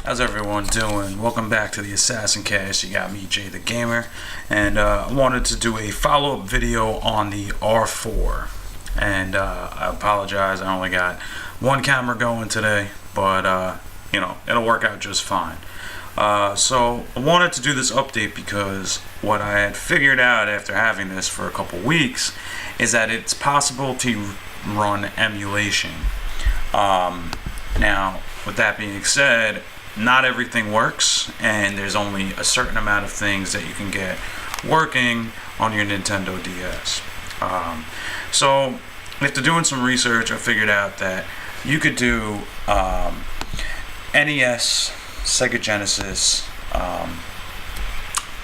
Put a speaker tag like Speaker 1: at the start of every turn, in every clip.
Speaker 1: How's everyone doing? Welcome back to the Assassin Cast. You got me, Jay the Gamer, and I wanted to do a follow-up video on the R4. And I apologize, I only got one camera going today, but it'll work out just fine. So I wanted to do this update because what I had figured out after having this for a couple weeks is that it's possible to run emulation. Now, with that being said, not everything works, and there's only a certain amount of things that you can get working on your Nintendo DS. So after doing some research, I figured out that you could do NES, Sega Genesis,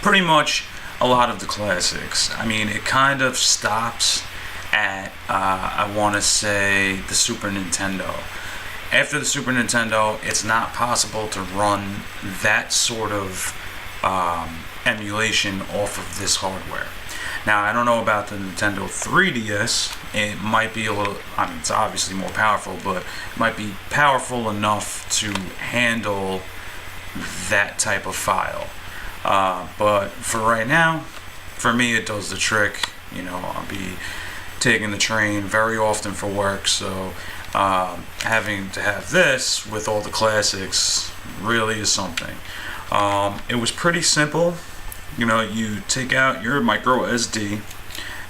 Speaker 1: pretty much a lot of the classics. I mean, it kind of stops at, I want to say, the Super Nintendo. After the Super Nintendo, it's not possible to run that sort of emulation off of this hardware. Now, I don't know about the Nintendo 3DS. It might be a little, I mean, it's obviously more powerful, but it might be powerful enough to handle that type of file. But for right now, for me, it does the trick. You know, I'll be taking the train very often for work, so having to have this with all the classics really is something. It was pretty simple. You know, you take out your micro SD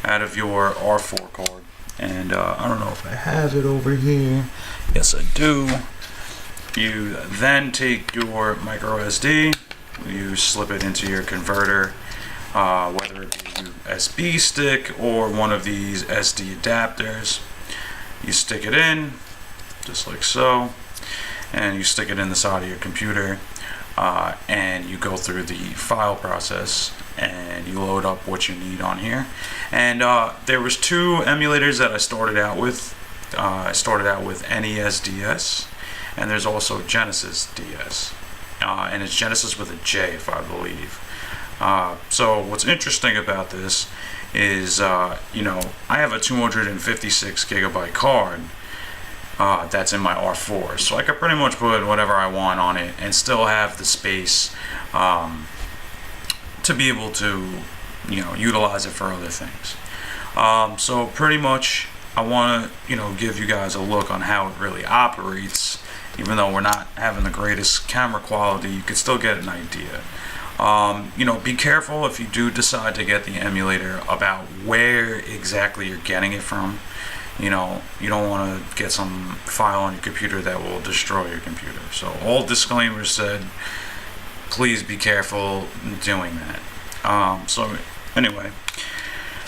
Speaker 1: out of your R4 card, and I don't know if I have it over here. Yes, I do. You then take your micro SD, you slip it into your converter, whether it be a USB stick or one of these SD adapters. You stick it in, just like so, and you stick it in the side of your computer, and you go through the file process, and you load up what you need on here. And there was two emulators that I started out with. I started out with NES DS, and there's also Genesis DS, and it's Genesis with a J, if I believe. So what's interesting about this is, I have a 256 gigabyte card that's in my R4, so I can pretty much put whatever I want on it and still have the space to be able to, utilize it for other things. So pretty much I want to, give you guys a look on how it really operates. Even though we're not having the greatest camera quality, you can still get an idea. Be careful if you do decide to get the emulator about where exactly you're getting it from. You don't want to get some file on your computer that will destroy your computer. So all disclaimers said, please be careful doing that. So anyway,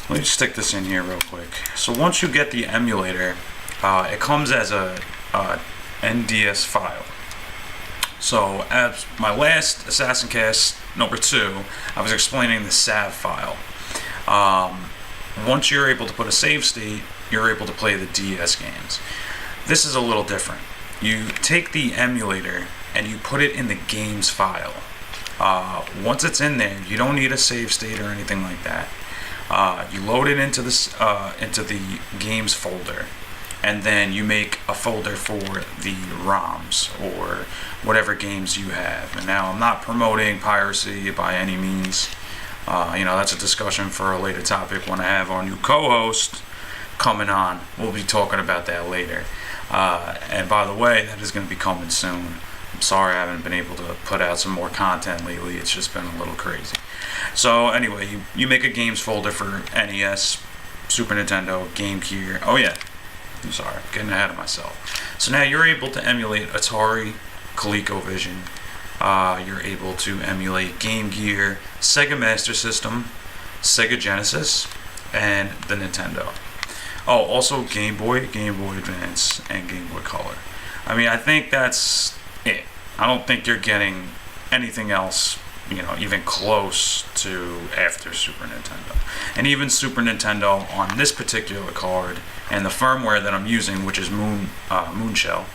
Speaker 1: let me stick this in here real quick. So once you get the emulator, it comes as a NDS file. So as my last Assassin Cast number 2, I was explaining the SAV file. Once you're able to put a save state, you're able to play the DS games. This is a little different. You take the emulator and you put it in the games file. Once it's in there, you don't need a save state or anything like that. You load it into the games folder, and then you make a folder for the ROMs or whatever games you have. And now I'm not promoting piracy by any means. That's a discussion for a later topic when I have our new co-host coming on. We'll be talking about that later. And by the way, that is going to be coming soon. I'm sorry I haven't been able to put out some more content lately. It's just been a little crazy. So anyway, you make a games folder for NES, Super Nintendo, Game Gear. Oh yeah, I'm sorry, I'm getting ahead of myself. So now you're able to emulate Atari, ColecoVision. You're able to emulate Game Gear, Sega Master System, Sega Genesis, and the Nintendo. Oh, also Game Boy, Game Boy Advance, and Game Boy Color. I mean, I think that's it. I don't think you're getting anything else, even close to after Super Nintendo. And even Super Nintendo on this particular card and the firmware that I'm using, which is Moonshell.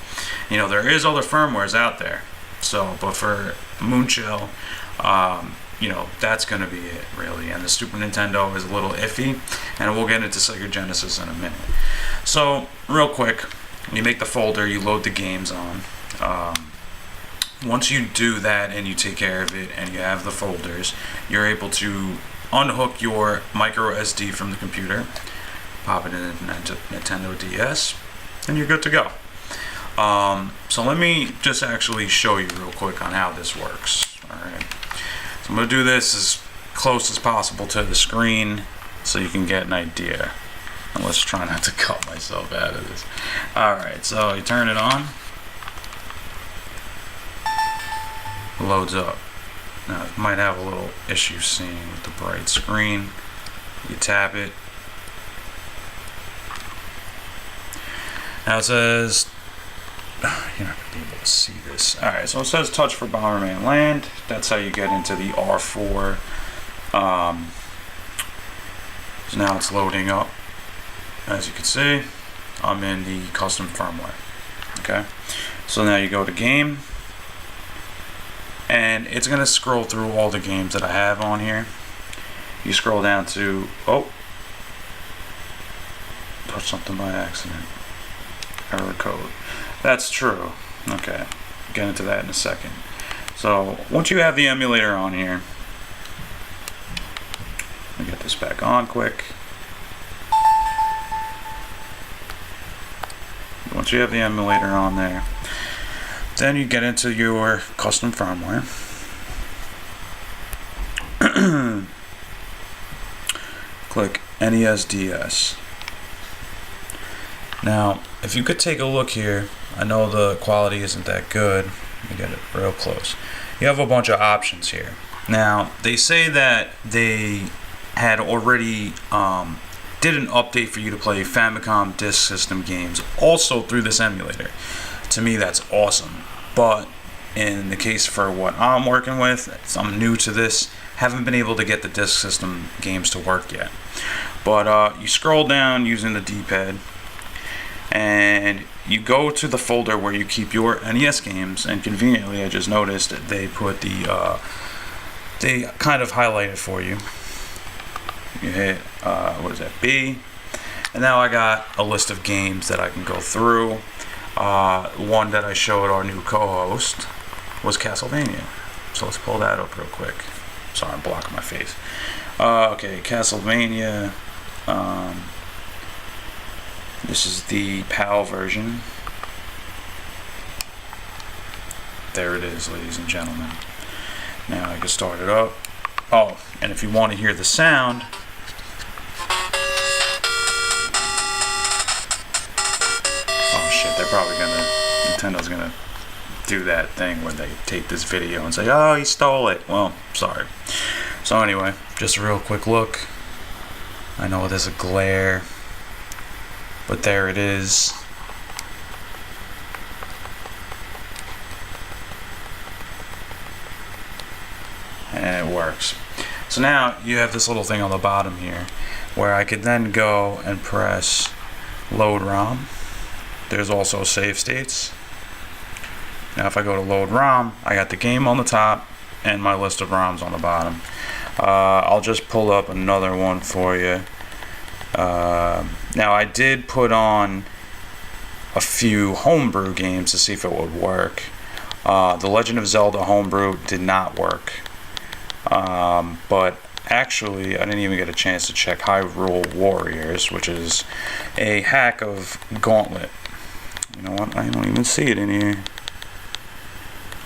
Speaker 1: There is other firmwares out there. So, but for Moonshell, that's going to be it, really. And the Super Nintendo is a little iffy, and we'll get into Sega Genesis in a minute. So, real quick, you make the folder, you load the games on. once you do that and you take care of it and you have the folders, you're able to unhook your micro SD from the computer, pop it in a Nintendo DS, and you're good to go. So let me just actually show you real quick on how this works. Alright, so I'm going to do this as close as possible to the screen so you can get an idea. And let's try not to cut myself out of this. Alright, so you turn it on. It loads up. Now it might have a little issue seeing with the bright screen. You tap it. Now it says, you're not going to be able to see this. Alright, so it says touch for Bomberman Land. That's how you get into the R4. So now it's loading up. As you can see, I'm in the custom firmware. Okay, so now you go to game, and it's going to scroll through all the games that I have on here. You scroll down to, oh, put something by accident. Error code. That's true. Okay, get into that in a second. So once you have the emulator on here, let me get this back on quick. Once you have the emulator on there, then you get into your custom firmware. Click NES-DS. Now, if you could take a look here, I know the quality isn't that good. Let me get it real close. You have a bunch of options here. Now, they say that they had already did an update for you to play Famicom Disk System games also through this emulator. To me, that's awesome. But in the case for what I'm working with, I'm new to this, haven't been able to get the Disk System games to work yet. But you scroll down using the D-pad, and you go to the folder where you keep your NES games, and conveniently I just noticed that they put the they kind of highlight it for you. You hit what is that, B, and now I got a list of games that I can go through. One that I showed our new co-host was Castlevania, so let's pull that up real quick. Sorry, I'm blocking my face. Okay, Castlevania. This is the PAL version. There it is, ladies and gentlemen. Now I can start it up. Oh, and if you want to hear the sound, oh shit, they're probably Nintendo's gonna do that thing where they take this video and say, oh, he stole it. Well, sorry. So anyway, just a real quick look. I know there's a glare, but there it is. And it works. So now you have this little thing on the bottom here where I could then go and press load ROM. There's also save states. Now if I go to load ROM, I got the game on the top and my list of ROMs on the bottom. I'll just pull up another one for you. Now I did put on a few homebrew games to see if it would work. The Legend of Zelda homebrew did not work. But actually, I didn't even get a chance to check Hyrule Warriors, which is a hack of Gauntlet. You know what? I don't even see it in here.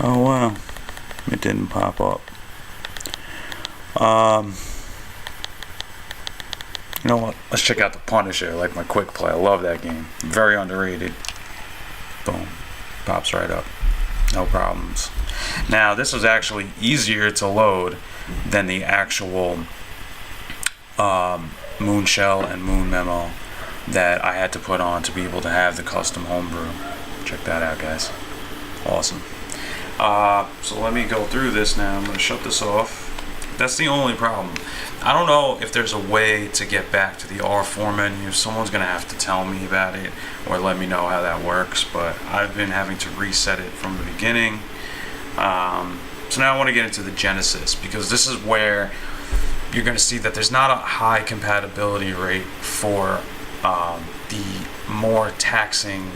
Speaker 1: Oh wow, it didn't pop up. You know what? Let's check out the Punisher, like my quick play. I love that game. Very underrated. Boom, pops right up. No problems. Now this was actually easier to load than the actual Moon Shell and Moon Memo that I had to put on to be able to have the custom homebrew. Check that out, guys. Awesome. So let me go through this now. I'm going to shut this off. That's the only problem. I don't know if there's a way to get back to the R4 menu. Someone's going to have to tell me about it or let me know how that works, but I've been having to reset it from the beginning. So now I want to get into the Genesis, because this is where you're going to see that there's not a high compatibility rate for the more taxing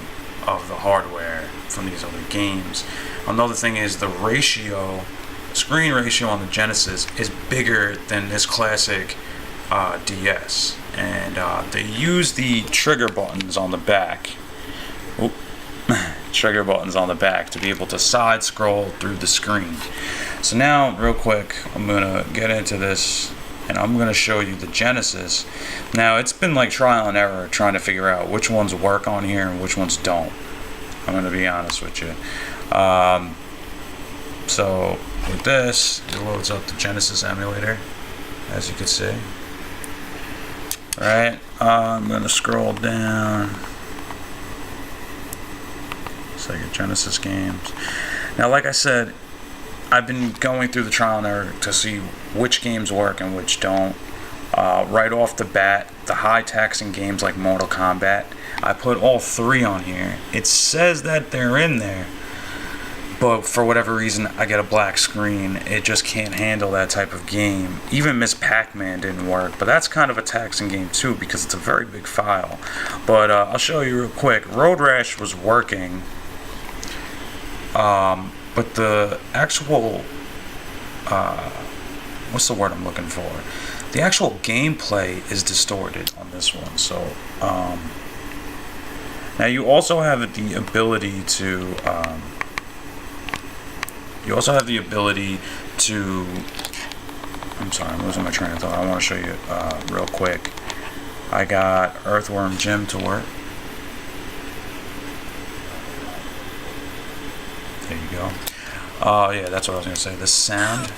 Speaker 1: of the hardware from these other games. Another thing is the screen ratio on the Genesis is bigger than this classic DS, and they use the trigger buttons on the back. Trigger buttons on the back to be able to side scroll through the screen. So now, real quick, I'm gonna get into this, and I'm gonna show you the Genesis. Now, it's been like trial and error trying to figure out which ones work on here and which ones don't. I'm gonna be honest with you. So with this, it loads up the Genesis emulator, as you can see. Right, I'm gonna scroll down. Sega Genesis games. Now, like I said, I've been going through the trial and error to see which games work and which don't. Right off the bat, the high taxing games like Mortal Kombat, I put all 3 on here. It says that they're in there, but for whatever reason, I get a black screen. It just can't handle that type of game. Even Miss Pac-Man didn't work, but that's kind of a taxing game too because it's a very big file. But I'll show you real quick. Road Rash was working. But the actual, what's the word I'm looking for? The actual gameplay is distorted on this one. So, now you also have the ability to, I'm sorry, I'm losing my train of thought. I want to show you, real quick. I got Earthworm Jim to work. There you go. Yeah, that's what I was going to say. The sound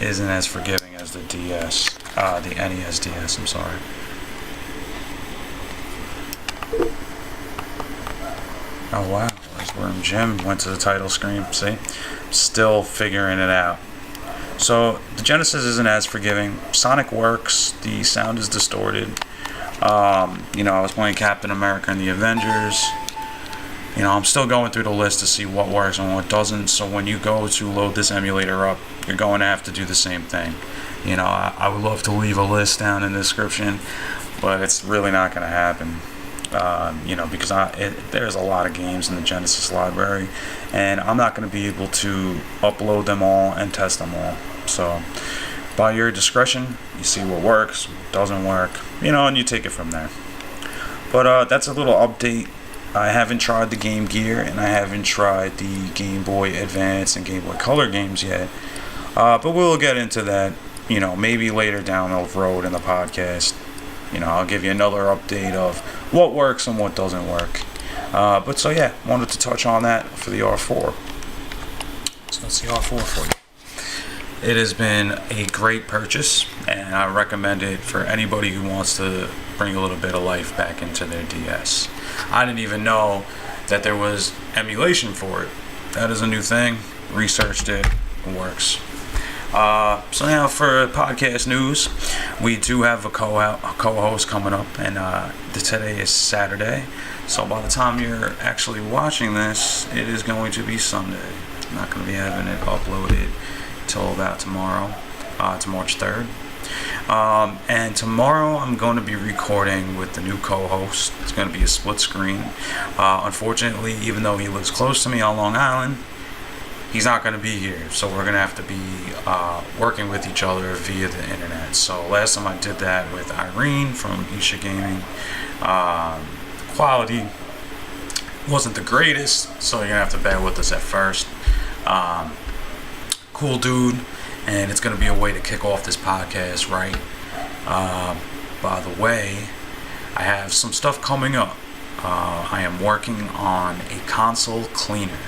Speaker 1: isn't as forgiving as the DS, the NES DS, I'm sorry. Oh, wow. Earthworm Jim went to the title screen. See? Still figuring it out. So, the Genesis isn't as forgiving. Sonic works. The sound is distorted. I was playing Captain America and the Avengers. I'm still going through the list to see what works and what doesn't. So when you go to load this emulator up, you're going to have to do the same thing. I would love to leave a list down in the description, but it's really not going to happen. Because there's a lot of games in the Genesis library, and I'm not going to be able to upload them all and test them all. So by your discretion, you see what works, what doesn't work, and you take it from there. But that's a little update. I haven't tried the Game Gear, and I haven't tried the Game Boy Advance and Game Boy Color games yet. But we'll get into that, maybe later down the road in the podcast. I'll give you another update of what works and what doesn't work. Wanted to touch on that for the R4. So that's the R4 for you. It has been a great purchase, and I recommend it for anybody who wants to bring a little bit of life back into their DS. I didn't even know that there was emulation for it. That is a new thing. Researched it. It works. So now for podcast news, we do have a co-host coming up, and today is Saturday. So by the time you're actually watching this, it is going to be Sunday. I'm not going to be having it uploaded till about tomorrow. It's March 3rd. And tomorrow I'm going to be recording with the new co-host. It's going to be a split screen. Unfortunately, even though he lives close to me on Long Island, he's not going to be here. So we're going to have to be working with each other via the internet. So last time I did that with Irene from Isha Gaming, quality wasn't the greatest, so you're going to have to bear with us at first. Cool dude. And it's going to be a way to kick off this podcast, right? By the way, I have some stuff coming up. I am working on a console cleaner.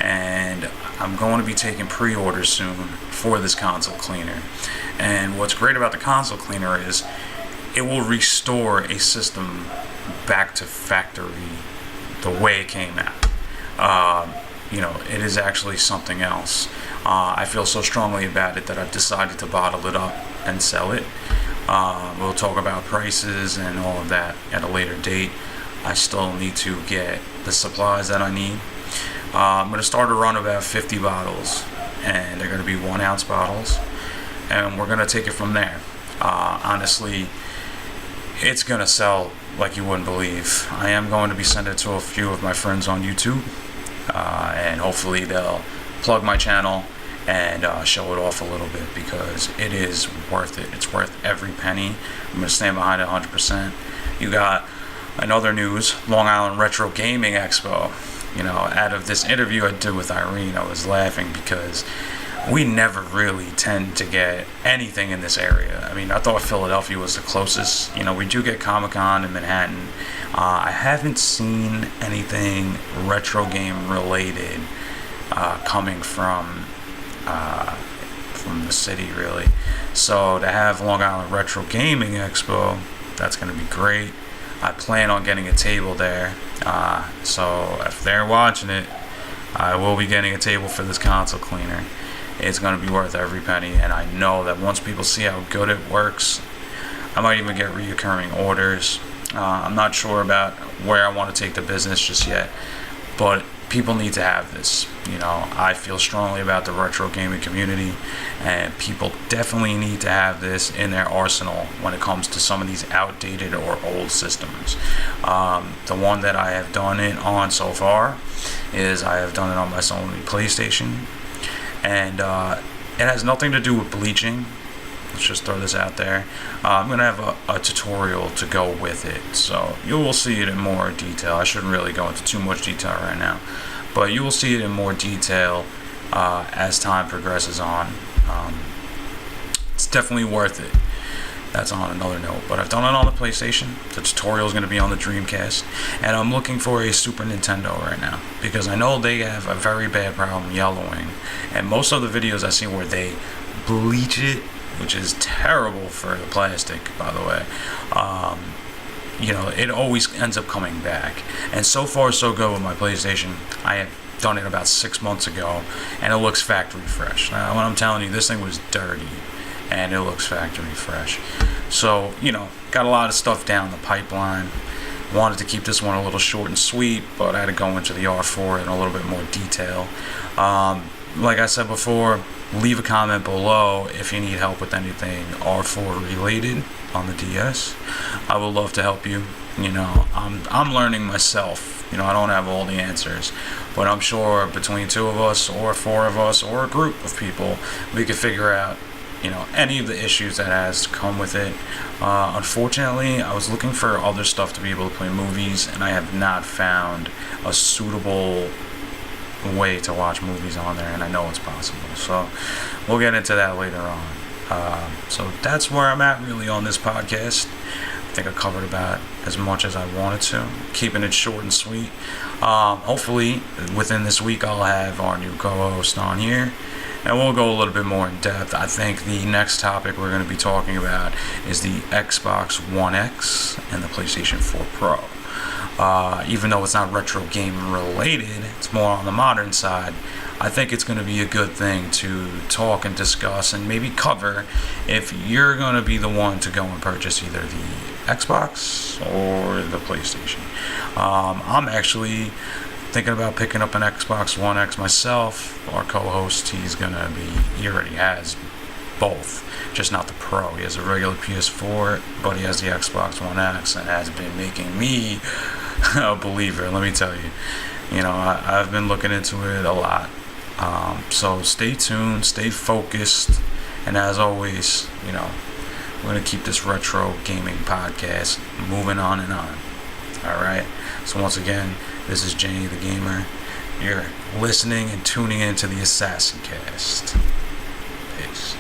Speaker 1: And I'm going to be taking pre-orders soon for this console cleaner. And what's great about the console cleaner is it will restore a system back to factory the way it came out. It is actually something else. I feel so strongly about it that I've decided to bottle it up and sell it. We'll talk about prices and all of that at a later date. I still need to get the supplies that I need. I'm going to start a run of about 50 bottles, and they're going to be 1 ounce bottles, and we're going to take it from there. Honestly, it's gonna sell like you wouldn't believe. I am going to be sending it to a few of my friends on YouTube, and hopefully they'll plug my channel and show it off a little bit, because it is worth it. It's worth every penny. I'm gonna stand behind it 100%. You got another news, Long Island Retro Gaming Expo. Out of this interview I did with Irene, I was laughing because we never really tend to get anything in this area. I mean, I thought Philadelphia was the closest. We do get Comic-Con in Manhattan. I haven't seen anything retro game related coming from the city, really. So to have Long Island Retro Gaming Expo, that's going to be great. I plan on getting a table there. So if they're watching it, I will be getting a table for this console cleaner. It's going to be worth every penny, and I know that once people see how good it works, I might even get reoccurring orders. I'm not sure about where I want to take the business just yet, but people need to have this. I feel strongly about the retro gaming community, and people definitely need to have this in their arsenal when it comes to some of these outdated or old systems. The one that I have done it on so far is I have done it on my Sony PlayStation, and it has nothing to do with bleaching. Let's just throw this out there. I'm going to have a tutorial to go with it, so you will see it in more detail. I shouldn't really go into too much detail right now, but you will see it in more detail as time progresses on. It's definitely worth it. That's on another note, but I've done it on the PlayStation. The tutorial is going to be on the Dreamcast, and I'm looking for a Super Nintendo right now, because I know they have a very bad problem yellowing, and most of the videos I see where they bleach it, which is terrible for the plastic, by the way, it always ends up coming back. And so far so good with my PlayStation. I have done it about 6 months ago, and it looks factory fresh. Now, when I'm telling you, this thing was dirty, and it looks factory fresh. So, got a lot of stuff down the pipeline. Wanted to keep this one a little short and sweet, but I had to go into the R4 in a little bit more detail. Like I said before, leave a comment below if you need help with anything R4 related on the DS. I would love to help you. I'm learning myself. I don't have all the answers, but I'm sure between two of us or four of us or a group of people, we could figure out any of the issues that has come with it. Unfortunately, I was looking for other stuff to be able to play movies, and I have not found a suitable way to watch movies on there, and I know it's possible, so we'll get into that later on. So that's where I'm at really on this podcast. I think I covered about as much as I wanted to, keeping it short and sweet. Hopefully within this week I'll have our new co-host on here, and we'll go a little bit more in depth. I think the next topic we're going to be talking about is the Xbox One X and the PlayStation 4 Pro. Even though it's not retro game related, it's more on the modern side. I think it's going to be a good thing to talk and discuss and maybe cover if you're going to be the one to go and purchase either the Xbox or the PlayStation. I'm actually thinking about picking up an Xbox One X myself. Our co-host, he already has both, just not the Pro. He has a regular PS4, but he has the Xbox One X, and has been making me a believer, let me tell you. I've been looking into it a lot. So stay tuned, stay focused, and as always, we're going to keep this retro gaming podcast moving on and on. Alright, so once again, this is Jenny the Gamer. You're listening and tuning into the Assassin Cast. Peace.